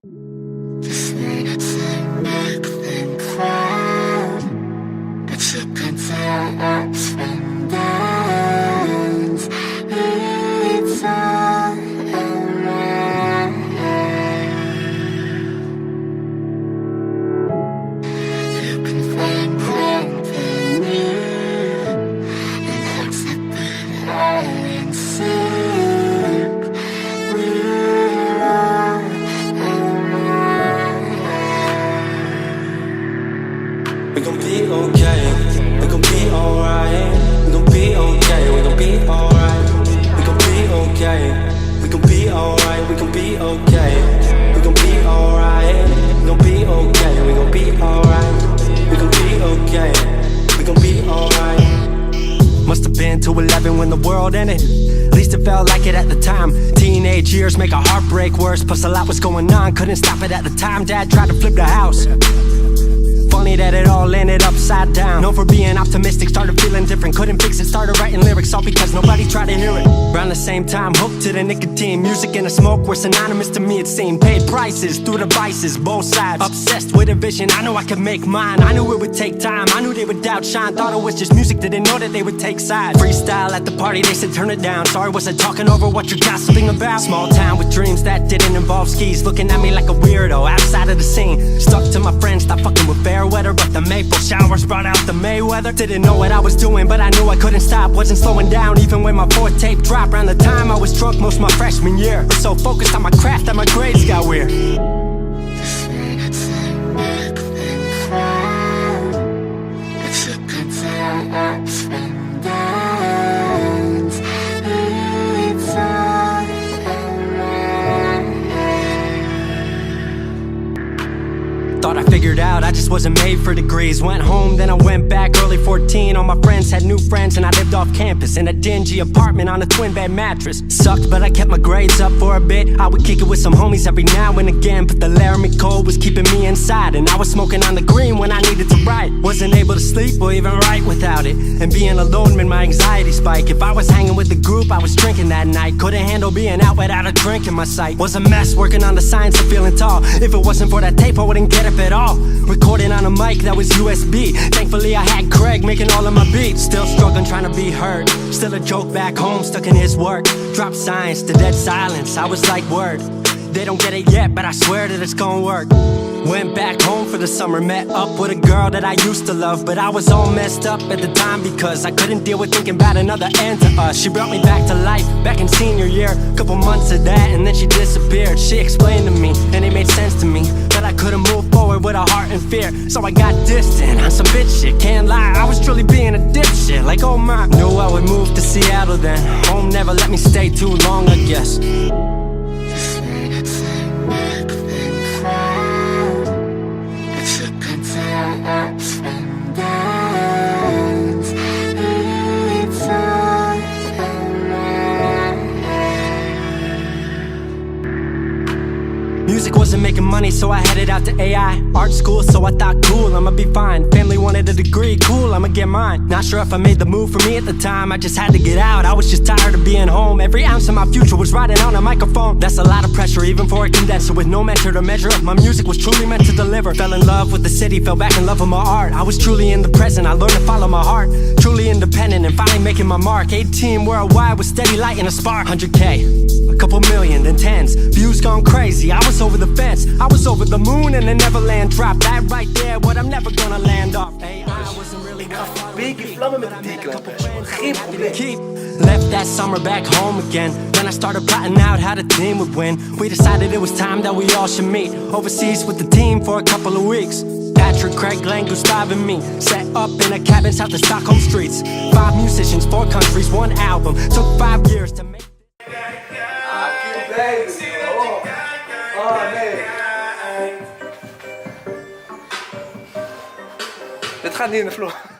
Just need a thing, make them proud. But you can tell ups and downs. It's all around. You can find company in hearts that beat high and seek. We're all around. We gon' be okay, we gon' be alright. We gon' be okay, we gon' be alright. We gon' be okay, we gon' be alright. We gon' be okay, we gon' be alright. We gon' be okay, we gon' be alright. We gon' be okay, we gon' be alright. Must have been 2:11 when the world ended. At least it felt like it at the time. Teenage years make a heartbreak worse. Plus a lot was going on, couldn't stop it at the time. Dad tried to flip the house. Funny that it all ended upside down. Known for being optimistic, started feeling different. Couldn't fix it, started writing lyrics, all because nobody tried to hear it. Around the same time, hooked to the nicotine. Music and the smoke were synonymous to me, it seemed. Paid prices through the vices, both sides. Obsessed with a vision, I knew I could make mine. I knew it would take time, I knew they would outshine. Thought it was just music, didn't know that they would take sides. Freestyle at the party, they said turn it down. Sorry, was I talking over what you're gossiping about? Small town with dreams that didn't involve skis. Looking at me like a weirdo, outside of the scene. Stuck to my friends, stopped fucking with fair weather. But the maple showers brought out the Mayweather. Didn't know what I was doing, but I knew I couldn't stop. Wasn't slowing down, even when my fourth tape dropped. Around the time I was drunk most of my freshman year. Was so focused on my craft that my grades got weird. Just need a thing, make them proud. But you can tell ups and downs. It's all around. Thought I figured out, I just wasn't made for degrees. Went home, then I went back, early 14. All my friends had new friends and I lived off campus in a dingy apartment on a twin bed mattress. Sucked, but I kept my grades up for a bit. I would kick it with some homies every now and again, but the Laramie cold was keeping me inside. And I was smoking on the green when I needed to write. Wasn't able to sleep or even write without it. And being alone made my anxiety spike. If I was hanging with the group, I was drinking that night. Couldn't handle being out without a drink in my sight. Was a mess working on the science of feeling tall. If it wasn't for that tape, I wouldn't get up at all. Recording on a mic that was USB. Thankfully I had Craig making all of my beats. Still struggling trying to be heard. Still a joke back home, stuck in his work. Dropped science to dead silence, I was like word. They don't get it yet, but I swear that it's gonna work. Went back home for the summer, met up with a girl that I used to love. But I was all messed up at the time because I couldn't deal with thinking about another end to us. She brought me back to life, back in senior year. Couple months of that and then she disappeared. She explained to me, and it made sense to me, that I couldn't move forward with a heart in fear. So I got distant on some bitch shit, can't lie, I was truly being a dipshit. Like oh my, knew I would move to Seattle then. Home never let me stay too long, I guess. Just need a thing, make them proud. But you can tell ups and downs. It's all around. Music wasn't making money, so I headed out to AI art school, so I thought cool, I'ma be fine. Family wanted a degree, cool, I'ma get mine. Not sure if I made the move for me at the time, I just had to get out. I was just tired of being home. Every ounce of my future was riding on a microphone. That's a lot of pressure, even for a condenser. With no mentor to measure up, my music was truly meant to deliver. Fell in love with the city, fell back in love with my art. I was truly in the present, I learned to follow my heart. Truly independent and finally making my mark. 18 worldwide with steady lighting a spark. 100K, a couple million, then tens. Views gone crazy, I was over the fence. I was over the moon and the Neverland drop. That right there, what I'm never gonna land off. Hey, I wasn't really Beetje vlammen met de theeklampen, geen probleem. keep. Left that summer back home again. Then I started plotting out how the team would win. We decided it was time that we all should meet overseas with the team for a couple of weeks. Patrick, Craig, Glenn, Gustav and me set up in a cabin south of Stockholm streets. 5 musicians, 4 countries, 1 album. Took 5 years to make. Dit gaat niet in de vlog.